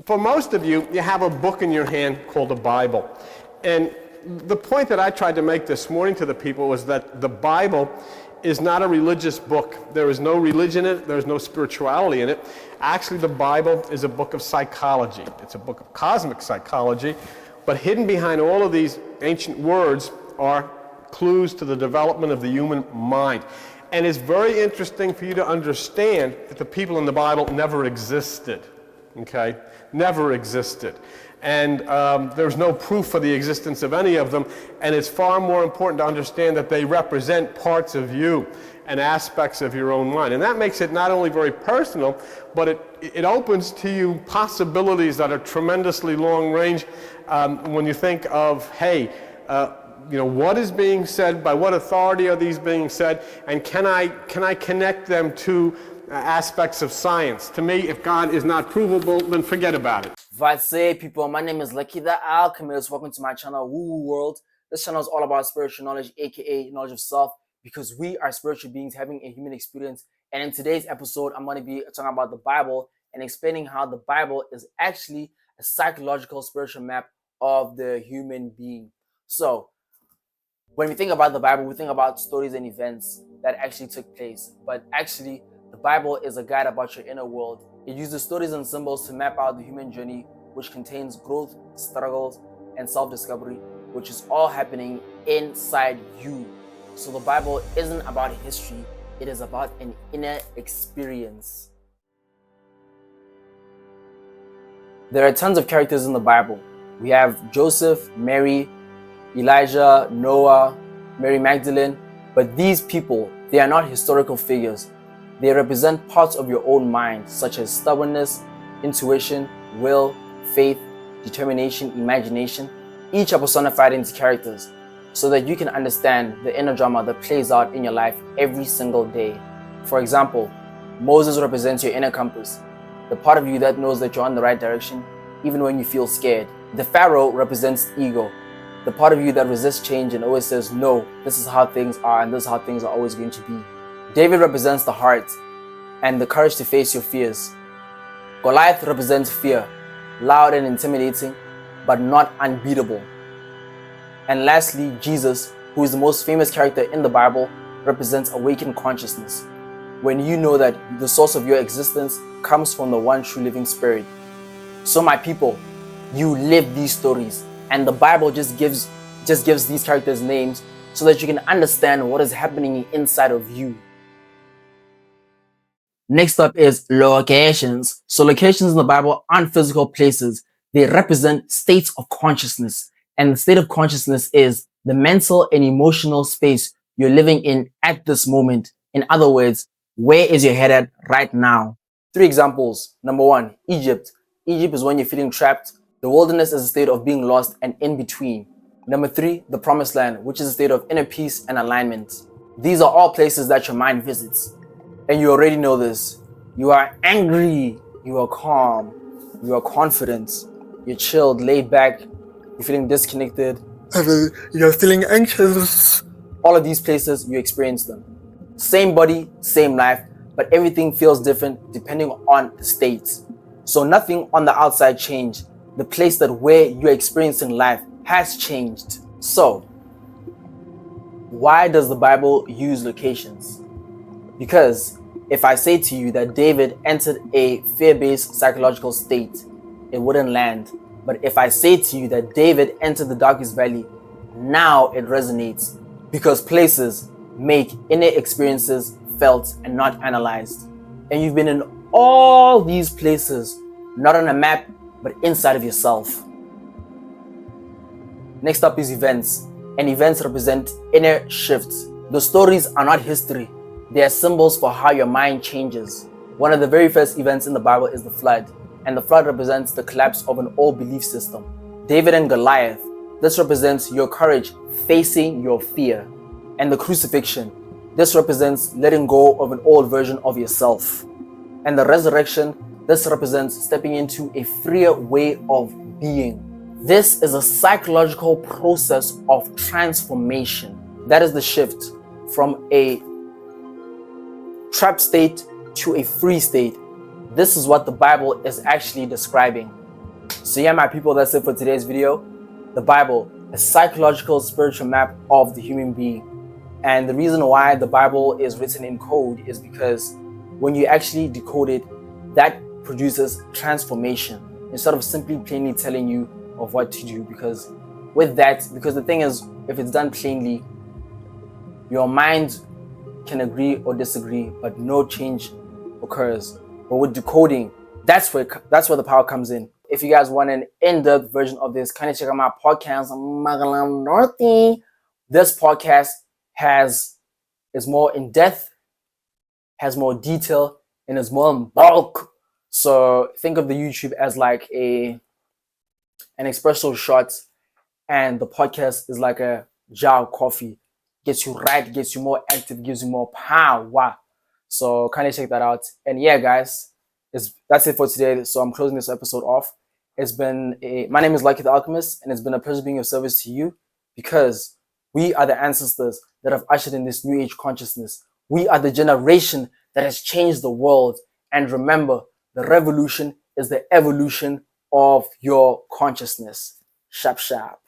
For most of you, you have a book in your hand called a Bible. And the point that I tried to make this morning to the people was that the Bible is not a religious book. There is no religion in it. There's no spirituality in it. Actually, the Bible is a book of psychology. It's a book of cosmic psychology. But hidden behind all of these ancient words are clues to the development of the human mind. And it's very interesting for you to understand that the people in the Bible never existed. Okay? Never existed. And there's no proof for the existence of any of them. And it's far more important to understand that they represent parts of you and aspects of your own mind. And that makes it not only very personal, but it opens to you possibilities that are tremendously long range when you think of, hey, what is being said, by what authority are these being said, and can I connect them to aspects of science? To me, if God is not provable, then forget about it. What's up, people? My name is Lucky the Alchemist. Welcome to my channel, Woo Woo World. This channel is all about spiritual knowledge, aka knowledge of self, because we are spiritual beings having a human experience. And in today's episode, I'm going to be talking about the Bible and explaining how the Bible is actually a psychological spiritual map of the human being. So, when we think about the Bible, we think about stories and events that actually took place. But actually, the Bible is a guide about your inner world. It uses stories and symbols to map out the human journey, which contains growth, struggles, and self-discovery, which is all happening inside you. So the Bible isn't about history, it is about an inner experience. There are tons of characters in the Bible. We have Joseph, Mary, Elijah, Noah, Mary Magdalene, but these people, they are not historical figures. They represent parts of your own mind, such as stubbornness, intuition, will, faith, determination, imagination. Each are personified into characters so that you can understand the inner drama that plays out in your life every single day. For example, Moses represents your inner compass, the part of you that knows that you're on the right direction, even when you feel scared. The Pharaoh represents ego, the part of you that resists change and always says, no, this is how things are and this is how things are always going to be. David represents the heart and the courage to face your fears. Goliath represents fear, loud and intimidating, but not unbeatable. And lastly, Jesus, who is the most famous character in the Bible, represents awakened consciousness, when you know that the source of your existence comes from the one true living spirit. So my people, you live these stories, and the Bible just gives these characters names so that you can understand what is happening inside of you. Next up is locations. So locations in the Bible aren't physical places. They represent states of consciousness. And the state of consciousness is the mental and emotional space you're living in at this moment. In other words, where is your head at right now? 3 examples. Number 1, Egypt. Egypt is when you're feeling trapped. The wilderness is a state of being lost and in between. Number 3, the promised land, which is a state of inner peace and alignment. These are all places that your mind visits. And you already know this. You are angry, you are calm, you are confident, you're chilled, laid back, you're feeling disconnected, you're feeling anxious. All of these places, you experience them. Same body, same life, but everything feels different depending on the state. So nothing on the outside changed. The place that where you're experiencing life has changed. So, why does the Bible use locations? Because if I say to you that David entered a fear-based psychological state, it wouldn't land. But if I say to you that David entered the darkest valley, now it resonates, because places make inner experiences felt and not analyzed. And you've been in all these places, not on a map, but inside of yourself. Next up is events. And events represent inner shifts. The stories are not history. They are symbols for how your mind changes. One of the very first events in the Bible is the flood. And the flood represents the collapse of an old belief system. David and Goliath. This represents your courage facing your fear. And the crucifixion. This represents letting go of an old version of yourself. And the resurrection. This represents stepping into a freer way of being. This is a psychological process of transformation. That is the shift from a trapped state to a free state. This is what the Bible is actually describing. So yeah, my people, that's it for today's video. The Bible, a psychological spiritual map of the human being. And the reason why the Bible is written in code is because when you actually decode it, that produces transformation instead of simply plainly telling you of what to do. Because the thing is, if it's done plainly, your mind can agree or disagree, but no change occurs. But with decoding, that's where the power comes in. If you guys want an in-depth version of this, kind of check out my podcast. This podcast is more in depth, has more detail, and is more in bulk. So think of the YouTube as like an espresso shot, and the podcast is like a jar of coffee. Gets you right, gets you more active, gives you more power. So kind of check that out. And yeah, guys, that's it for today. So I'm closing this episode off. My name is Lucky the Alchemist, and it's been a pleasure being of service to you, because we are the ancestors that have ushered in this new age consciousness. We are the generation that has changed the world. And remember, the revolution is the evolution of your consciousness. Sharp, sharp.